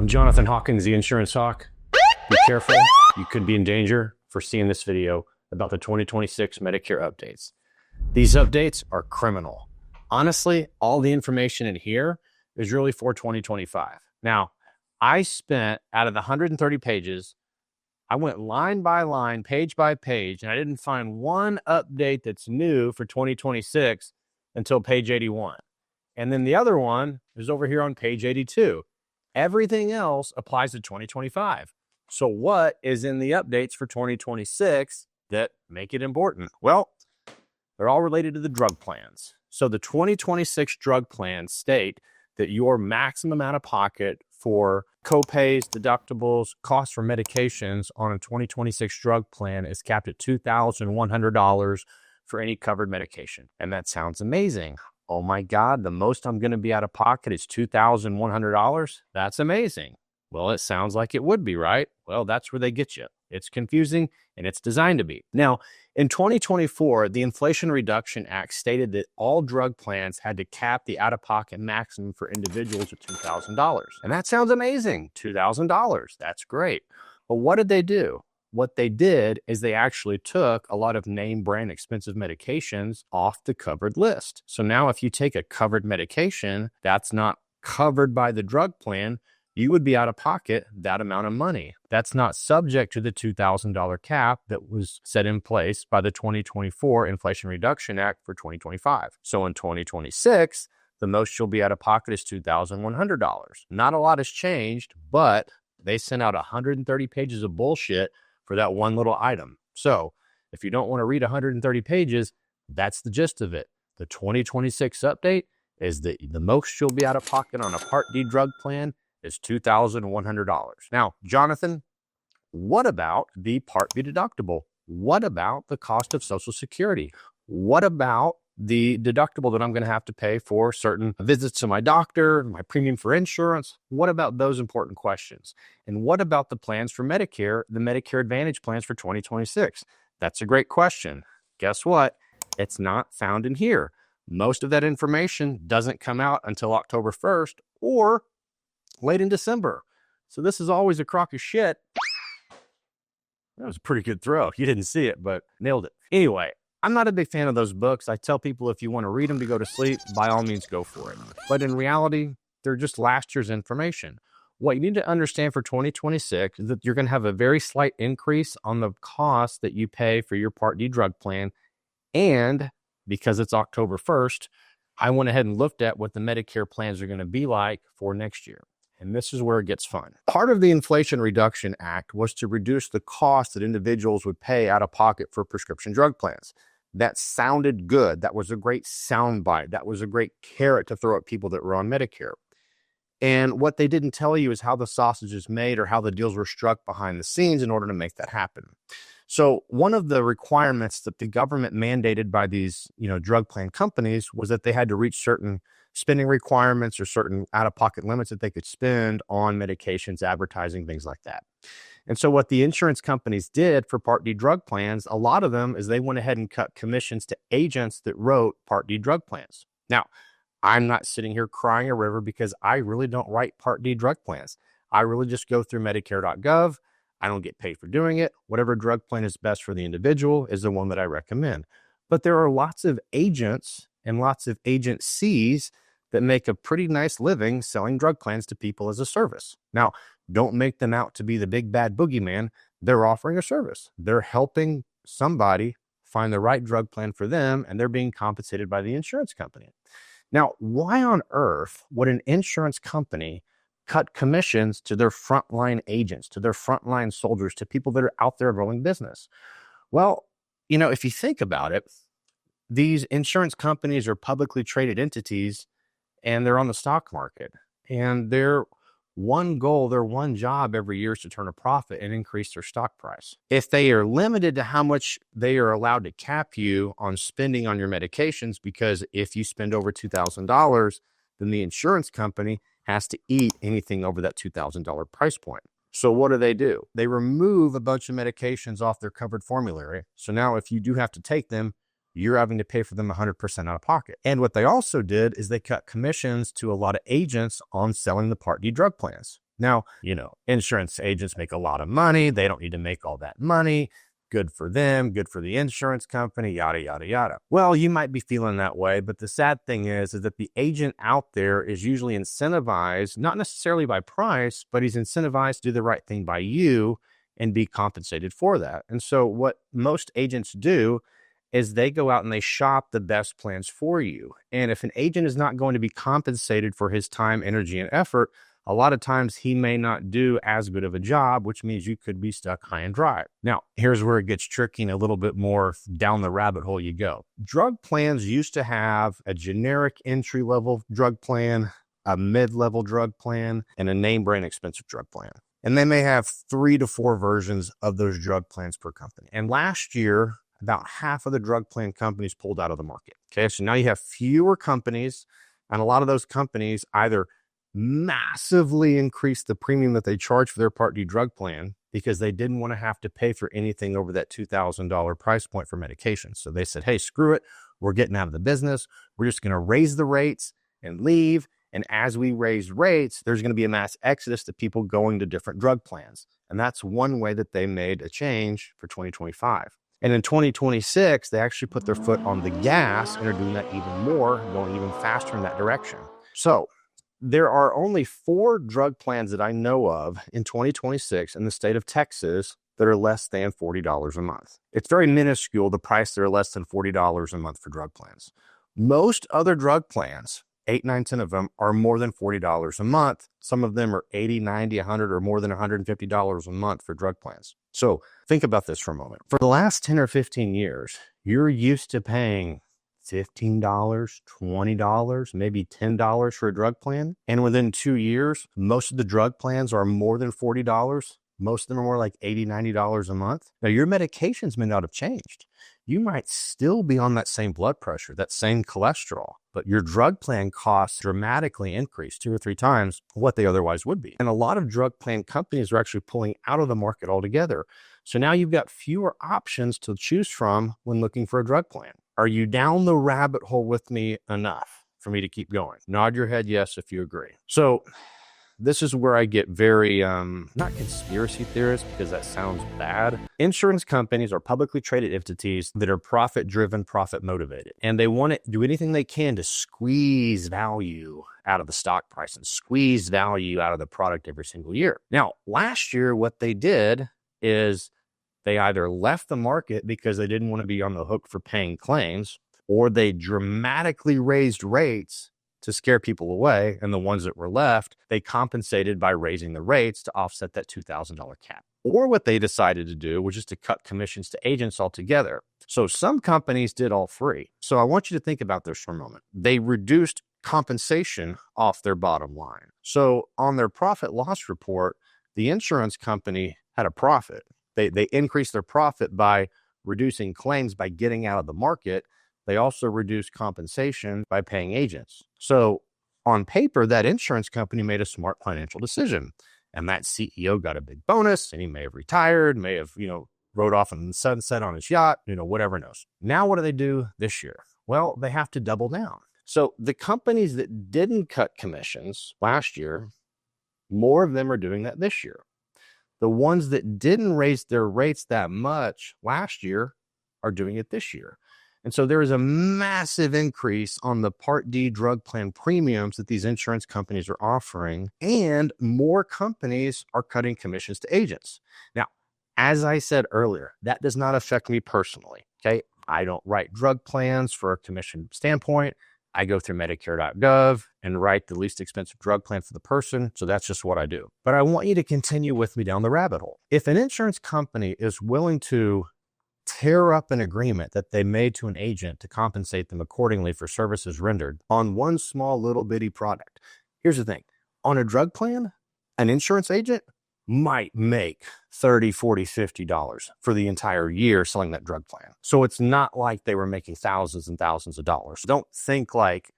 I'm Jonathan Hawkins, the Insurance Hawk. Be careful, you could be in danger for seeing this video about the 2026 Medicare updates. These updates are criminal. Honestly, all the information in here is really for 2025. Now, I spent, out of the 130 pages, I went line by line, page by page, and I didn't find one update that's new for 2026 until page 81. And then the other one is over here on page 82. Everything else applies to 2025. So what is in the updates for 2026 that make it important? Well, they're all related to the drug plans. So the 2026 drug plans state that your maximum out of pocket for copays, deductibles, costs for medications on a 2026 drug plan is capped at $2,100 for any covered medication. And that sounds amazing. Oh my God, the most I'm going to be out of pocket is $2,100? That's amazing. Well, it sounds like it would be, right? Well, that's where they get you. It's confusing and it's designed to be. Now, in 2024, the Inflation Reduction Act stated that all drug plans had to cap the out-of-pocket maximum for individuals at $2,000. And that sounds amazing. $2,000. That's great. But what did they do? What they did is they actually took a lot of name brand expensive medications off the covered list. So now if you take a covered medication that's not covered by the drug plan, you would be out of pocket that amount of money. That's not subject to the $2,000 cap that was set in place by the 2024 Inflation Reduction Act for 2025. So in 2026, the most you'll be out of pocket is $2,100. Not a lot has changed, but they sent out 130 pages of bullshit for that one little item. So if you don't want to read 130 pages, that's the gist of it. The 2026 update is that the most you'll be out of pocket on a Part D drug plan is $2,100. Now, Jonathan, what about the Part B deductible? What about the cost of Social Security? What about the deductible that I'm going to have to pay for certain visits to my doctor, my premium for insurance? What about those important questions? And what about the plans for Medicare, the Medicare Advantage plans for 2026? That's a great question. Guess what? It's not found in here. Most of that information doesn't come out until October 1st or late in December. So this is always a crock of shit. That was a pretty good throw. You didn't see it, but nailed it. Anyway, I'm not a big fan of those books. I tell people if you want to read them to go to sleep, by all means go for it. But in reality, they're just last year's information. What you need to understand for 2026 is that you're going to have a very slight increase on the cost that you pay for your Part D drug plan. And because it's October 1st, I went ahead and looked at what the Medicare plans are going to be like for next year. And this is where it gets fun. Part of the Inflation Reduction Act was to reduce the cost that individuals would pay out of pocket for prescription drug plans. That sounded good. That was a great soundbite. That was a great carrot to throw at people that were on Medicare. And what they didn't tell you is how the sausage is made or how the deals were struck behind the scenes in order to make that happen. So one of the requirements that the government mandated by these, drug plan companies was that they had to reach certain spending requirements or certain out-of-pocket limits that they could spend on medications, advertising, things like that. And so what the insurance companies did for Part D drug plans, a lot of them is they went ahead and cut commissions to agents that wrote Part D drug plans. Now, I'm not sitting here crying a river because I really don't write Part D drug plans. I really just go through Medicare.gov. I don't get paid for doing it. Whatever drug plan is best for the individual is the one that I recommend. But there are lots of agents and lots of agencies that make a pretty nice living selling drug plans to people as a service. Now, don't make them out to be the big bad boogeyman. They're offering a service. They're helping somebody find the right drug plan for them, and they're being compensated by the insurance company. Now, why on earth would an insurance company cut commissions to their frontline agents, to their frontline soldiers, to people that are out there growing business? Well, if you think about it, these insurance companies are publicly traded entities and they're on the stock market. And their one goal, their one job every year is to turn a profit and increase their stock price. If they are limited to how much they are allowed to cap you on spending on your medications, because if you spend over $2,000, then the insurance company has to eat anything over that $2,000 price point. So what do? They remove a bunch of medications off their covered formulary. So now if you do have to take them, you're having to pay for them 100% out of pocket. And what they also did is they cut commissions to a lot of agents on selling the Part D drug plans. Now, insurance agents make a lot of money. They don't need to make all that money. Good for them, good for the insurance company, yada, yada, yada. Well, you might be feeling that way, but the sad thing is that the agent out there is usually incentivized, not necessarily by price, but he's incentivized to do the right thing by you and be compensated for that. And so what most agents do is they go out and they shop the best plans for you. And if an agent is not going to be compensated for his time, energy, and effort, a lot of times he may not do as good of a job, which means you could be stuck high and dry. Now, here's where it gets tricky and a little bit more down the rabbit hole you go. Drug plans used to have a generic entry-level drug plan, a mid-level drug plan, and a name brand expensive drug plan. And they may have 3 to 4 versions of those drug plans per company. And last year, about half of the drug plan companies pulled out of the market. Okay, so now you have fewer companies, and a lot of those companies either massively increased the premium that they charge for their Part D drug plan because they didn't want to have to pay for anything over that $2,000 price point for medication. So they said, hey, screw it. We're getting out of the business. We're just going to raise the rates and leave. And as we raise rates, there's going to be a mass exodus to people going to different drug plans. And that's one way that they made a change for 2025. And in 2026, they actually put their foot on the gas and are doing that even more, going even faster in that direction. So there are only 4 drug plans that I know of in 2026 in the state of Texas that are less than $40 a month. It's very minuscule, the price that are less than $40 a month for drug plans. Most other drug plans, 8, 9, 10 of them, are more than $40 a month. Some of them are $80, $90, $100, or more than $150 a month for drug plans. So think about this for a moment. For the last 10 or 15 years, you're used to paying $15, $20, maybe $10 for a drug plan. And within 2 years, most of the drug plans are more than $40. Most of them are more like $80, $90 a month. Now, your medications may not have changed. You might still be on that same blood pressure, that same cholesterol, but your drug plan costs dramatically increase 2 or 3 times what they otherwise would be. And a lot of drug plan companies are actually pulling out of the market altogether. So now you've got fewer options to choose from when looking for a drug plan. Are you down the rabbit hole with me enough for me to keep going? Nod your head yes if you agree. So this is where I get very, not conspiracy theorist because that sounds bad. Insurance companies are publicly traded entities that are profit-driven, profit-motivated. And they want to do anything they can to squeeze value out of the stock price and squeeze value out of the product every single year. Now, last year, what they did is they either left the market because they didn't want to be on the hook for paying claims, or they dramatically raised rates to scare people away. And the ones that were left, they compensated by raising the rates to offset that $2,000 cap. Or what they decided to do was just to cut commissions to agents altogether. So some companies did all 3. So I want you to think about this for a moment. They reduced compensation off their bottom line. So on their profit loss report, the insurance company had a profit. They increased their profit by reducing claims by getting out of the market. They also reduced compensation by paying agents. So on paper, that insurance company made a smart financial decision. And that CEO got a big bonus, and he may have retired, may have, rode off in the sunset on his yacht, whatever knows. Now, what do they do this year? Well, they have to double down. So the companies that didn't cut commissions last year, more of them are doing that this year. The ones that didn't raise their rates that much last year are doing it this year. And so there is a massive increase on the Part D drug plan premiums that these insurance companies are offering, and more companies are cutting commissions to agents. Now, as I said earlier, that does not affect me personally, okay? I don't write drug plans for a commission standpoint. I go through Medicare.gov and write the least expensive drug plan for the person. So that's just what I do. But I want you to continue with me down the rabbit hole. If an insurance company is willing to tear up an agreement that they made to an agent to compensate them accordingly for services rendered on one small little bitty product, here's the thing. On a drug plan, an insurance agent might make $30, $40, $50 for the entire year selling that drug plan. So it's not like they were making thousands and thousands of dollars. Don't think like,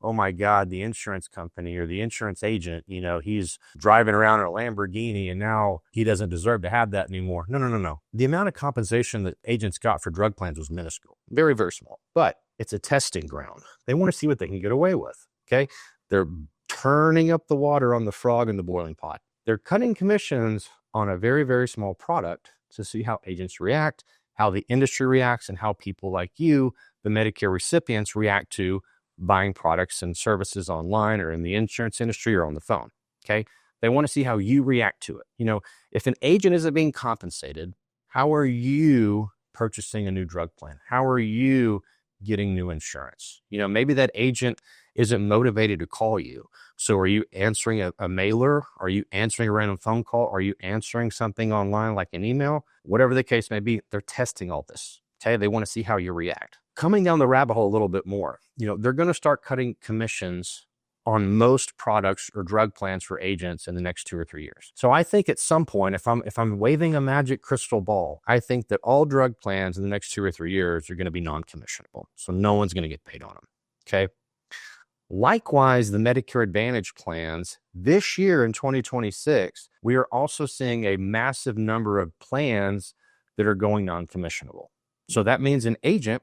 oh my God, the insurance company or the insurance agent, he's driving around in a Lamborghini and now he doesn't deserve to have that anymore. No. The amount of compensation that agents got for drug plans was minuscule. Very, very small. But it's a testing ground. They want to see what they can get away with, okay? They're turning up the water on the frog in the boiling pot. They're cutting commissions on a very, very small product to see how agents react, how the industry reacts, and how people like you, the Medicare recipients, react to buying products and services online or in the insurance industry or on the phone. Okay. They want to see how you react to it. If an agent isn't being compensated, how are you purchasing a new drug plan? How are you getting new insurance? Maybe that agent isn't motivated to call you. So are you answering a mailer? Are you answering a random phone call? Are you answering something online like an email? Whatever the case may be, they're testing all this. Okay. They want to see how you react. Coming down the rabbit hole a little bit more, they're going to start cutting commissions on most products or drug plans for agents in the next 2 or 3 years. So I think at some point, if I'm waving a magic crystal ball, I think that all drug plans in the next 2 or 3 years are going to be non-commissionable. So no one's going to get paid on them. Okay. Likewise, the Medicare Advantage plans this year in 2026, we are also seeing a massive number of plans that are going non-commissionable. So that means an agent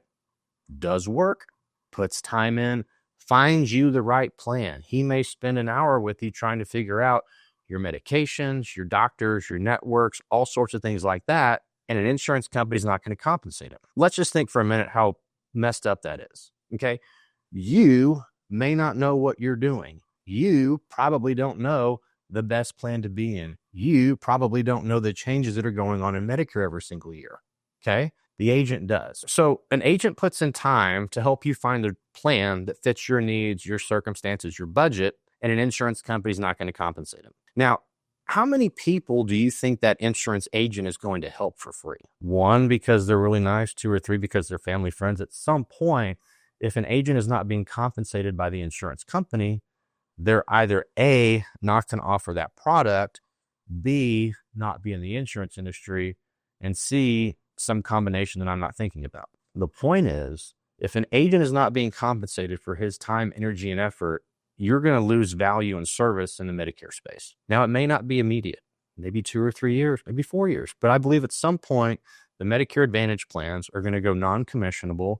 does work, puts time in, finds you the right plan. He may spend an hour with you trying to figure out your medications, your doctors, your networks, all sorts of things like that. And an insurance company is not going to compensate him. Let's just think for a minute how messed up that is. Okay. You may not know what you're doing. You probably don't know the best plan to be in. You probably don't know the changes that are going on in Medicare every single year. Okay. The agent does. So an agent puts in time to help you find a plan that fits your needs, your circumstances, your budget, and an insurance company is not going to compensate him. Now, how many people do you think that insurance agent is going to help for free? 1, because they're really nice. 2 or 3, because they're family friends. At some point, if an agent is not being compensated by the insurance company, they're either A, not going to offer that product, B, not be in the insurance industry, and C, some combination that I'm not thinking about. The point is, if an agent is not being compensated for his time, energy, and effort, you're going to lose value and service in the Medicare space. Now, it may not be immediate, maybe 2 or 3 years, maybe 4 years, but I believe at some point, the Medicare Advantage plans are going to go non-commissionable,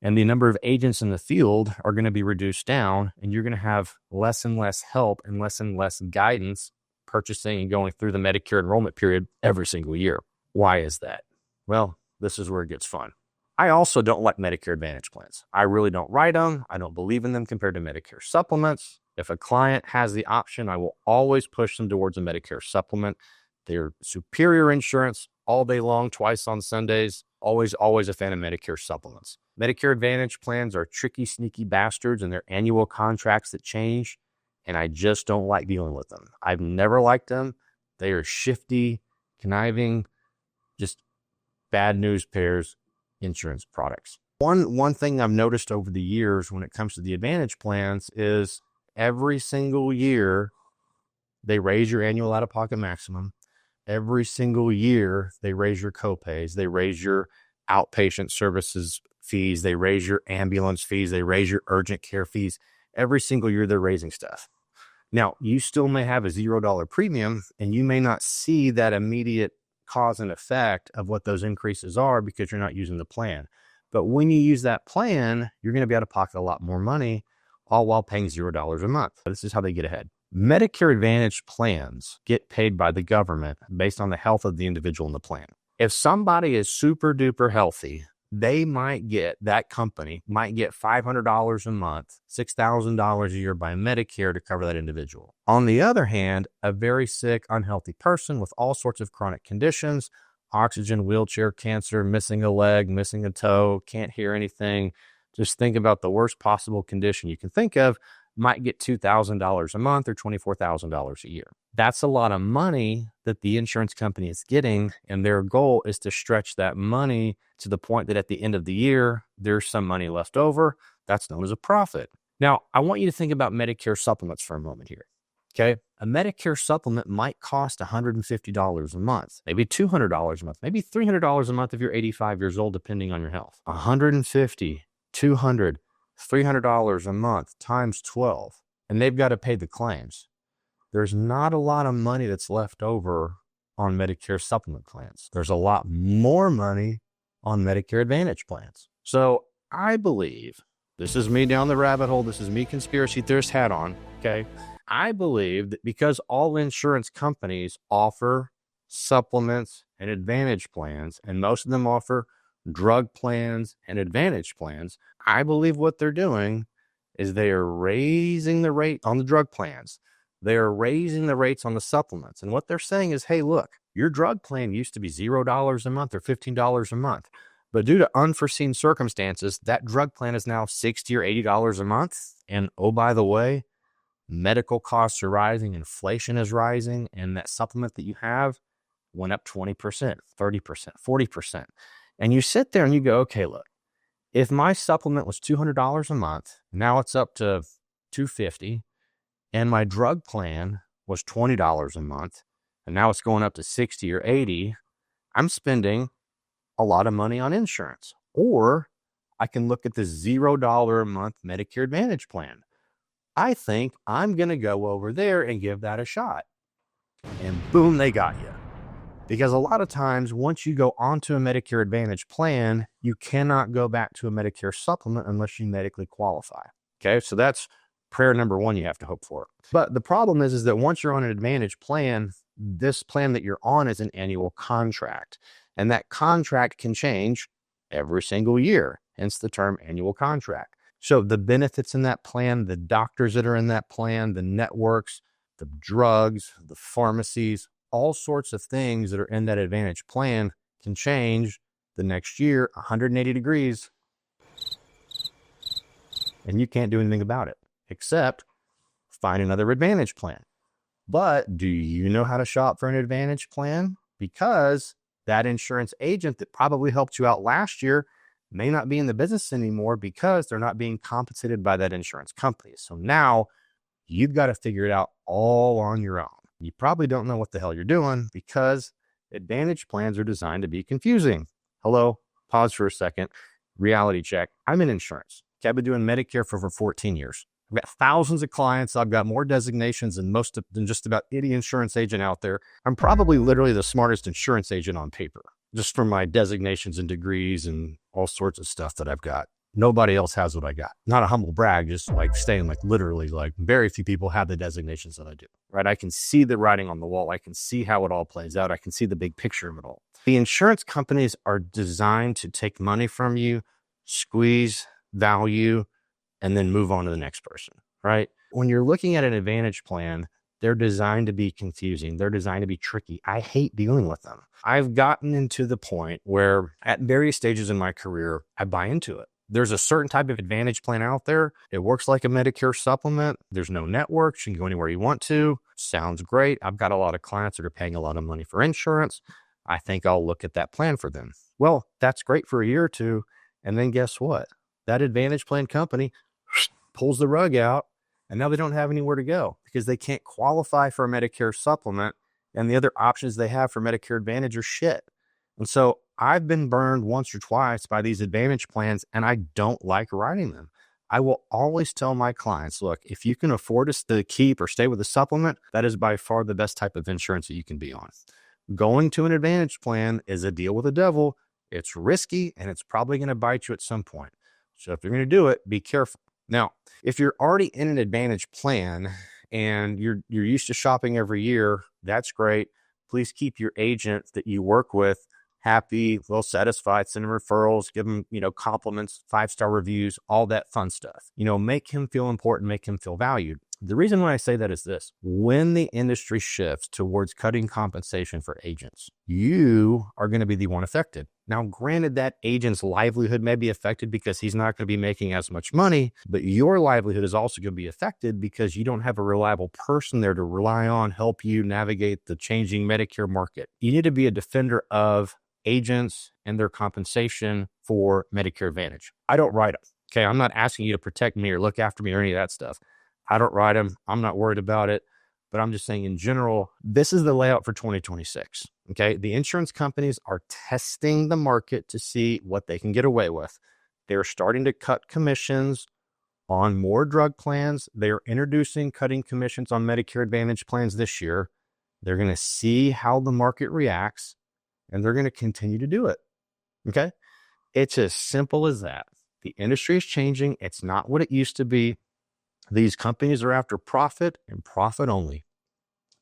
and the number of agents in the field are going to be reduced down, and you're going to have less and less help and less guidance purchasing and going through the Medicare enrollment period every single year. Why is that? Well, this is where it gets fun. I also don't like Medicare Advantage plans. I really don't write them. I don't believe in them compared to Medicare supplements. If a client has the option, I will always push them towards a Medicare supplement. They're superior insurance all day long, twice on Sundays. Always a fan of Medicare supplements. Medicare Advantage plans are tricky, sneaky bastards, and they're annual contracts that change, and I just don't like dealing with them. I've never liked them. They are shifty, conniving, just bad news bears insurance products. One thing I've noticed over the years when it comes to the Advantage plans is every single year they raise your annual out-of-pocket maximum. Every single year they raise your copays. They raise your outpatient services fees. They raise your ambulance fees. They raise your urgent care fees. Every single year they're raising stuff. Now, you still may have a $0 premium and you may not see that immediate cause and effect of what those increases are because you're not using the plan. But when you use that plan, you're going to be out of pocket a lot more money, all while paying $0 a month. This is how they get ahead. Medicare Advantage plans get paid by the government based on the health of the individual in the plan. If somebody is super duper healthy, that company might get $500 a month, $6,000 a year by Medicare to cover that individual. On the other hand, a very sick, unhealthy person with all sorts of chronic conditions, oxygen, wheelchair, cancer, missing a leg, missing a toe, can't hear anything, just think about the worst possible condition you can think of, might get $2,000 a month or $24,000 a year. That's a lot of money that the insurance company is getting, and their goal is to stretch that money to the point that at the end of the year, there's some money left over. That's known as a profit. Now, I want you to think about Medicare supplements for a moment here. Okay. A Medicare supplement might cost $150 a month, maybe $200 a month, maybe $300 a month if you're 85 years old, depending on your health. $150, $200, $300 a month times 12, and they've got to pay the claims. There's not a lot of money that's left over on Medicare supplement plans. There's a lot more money on Medicare Advantage plans. So I believe, this is me down the rabbit hole, this is me conspiracy theorist hat on, okay? I believe that because all insurance companies offer supplements and advantage plans, and most of them offer drug plans and advantage plans, I believe what they're doing is they are raising the rate on the drug plans. They are raising the rates on the supplements. And what they're saying is, hey, look, your drug plan used to be $0 a month or $15 a month. But due to unforeseen circumstances, that drug plan is now $60 or $80 a month. And oh, by the way, medical costs are rising, inflation is rising, and that supplement that you have went up 20%, 30%, 40%. And you sit there and you go, okay, look, if my supplement was $200 a month, now it's up to $250, and my drug plan was $20 a month, and now it's going up to $60 or $80, I'm spending a lot of money on insurance. Or I can look at the $0 a month Medicare Advantage plan. I think I'm going to go over there and give that a shot. And boom, they got you. Because a lot of times, once you go onto a Medicare Advantage plan, you cannot go back to a Medicare supplement unless you medically qualify. Okay, so that's prayer number one you have to hope for. But the problem is that once you're on an Advantage plan, this plan that you're on is an annual contract. And that contract can change every single year, hence the term annual contract. So the benefits in that plan, the doctors that are in that plan, the networks, the drugs, the pharmacies, all sorts of things that are in that Advantage plan can change the next year 180 degrees. And you can't do anything about it except find another Advantage plan. But do you know how to shop for an Advantage plan? Because that insurance agent that probably helped you out last year may not be in the business anymore because they're not being compensated by that insurance company. So now you've got to figure it out all on your own. You probably don't know what the hell you're doing because Advantage plans are designed to be confusing. Hello, pause for a second. Reality check. I'm in insurance. Okay, I've been doing Medicare for over 14 years. I've got thousands of clients. I've got more designations than just about any insurance agent out there. I'm probably literally the smartest insurance agent on paper, just from my designations and degrees and all sorts of stuff that I've got. Nobody else has what I got. Not a humble brag, just like saying like literally like very few people have the designations that I do, right? I can see the writing on the wall. I can see how it all plays out. I can see the big picture of it all. The insurance companies are designed to take money from you, squeeze value, and then move on to the next person, right? When you're looking at an Advantage plan, they're designed to be confusing. They're designed to be tricky. I hate dealing with them. I've gotten into the point where at various stages in my career, I buy into it. There's a certain type of Advantage plan out there. It works like a Medicare supplement. There's no networks. You can go anywhere you want to. Sounds great. I've got a lot of clients that are paying a lot of money for insurance. I think I'll look at that plan for them. Well, that's great for a year or two. And then guess what? That Advantage plan company pulls the rug out, and now they don't have anywhere to go because they can't qualify for a Medicare supplement, and the other options they have for Medicare Advantage are shit. And so I've been burned once or twice by these Advantage plans, and I don't like writing them. I will always tell my clients, look, if you can afford to keep or stay with a supplement, that is by far the best type of insurance that you can be on. Going to an Advantage plan is a deal with the devil. It's risky, and it's probably going to bite you at some point. So if you're going to do it, be careful. Now, if you're already in an Advantage plan and you're used to shopping every year, that's great. Please keep your agent that you work with happy, well satisfied, send him referrals, give him, compliments, 5-star reviews, all that fun stuff. Make him feel important, make him feel valued. The reason why I say that is this: when the industry shifts towards cutting compensation for agents, you are going to be the one affected. Now, granted, that agent's livelihood may be affected because he's not going to be making as much money, but your livelihood is also going to be affected because you don't have a reliable person there to rely on, help you navigate the changing Medicare market. You need to be a defender of agents and their compensation for Medicare Advantage. I don't write them. Okay, I'm not asking you to protect me or look after me or any of that stuff. I don't write them. I'm not worried about it. But I'm just saying in general, this is the layout for 2026. Okay. The insurance companies are testing the market to see what they can get away with. They're starting to cut commissions on more drug plans. They're introducing cutting commissions on Medicare Advantage plans this year. They're going to see how the market reacts, and they're going to continue to do it. Okay. It's as simple as that. The industry is changing. It's not what it used to be. These companies are after profit and profit only.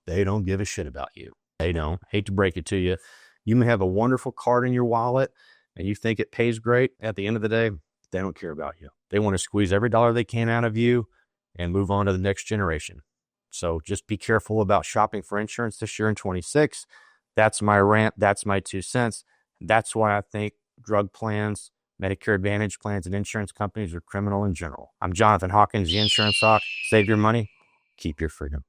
They don't give a shit about you. They don't. Hate to break it to you. You may have a wonderful card in your wallet and you think it pays great. At the end of the day, they don't care about you. They want to squeeze every dollar they can out of you and move on to the next generation. So just be careful about shopping for insurance this year in 26. That's my rant. That's my 2 cents. That's why I think drug plans, Medicare Advantage plans, and insurance companies are criminal in general. I'm Jonathan Hawkins, the Insurance Hawk. Save your money, keep your freedom.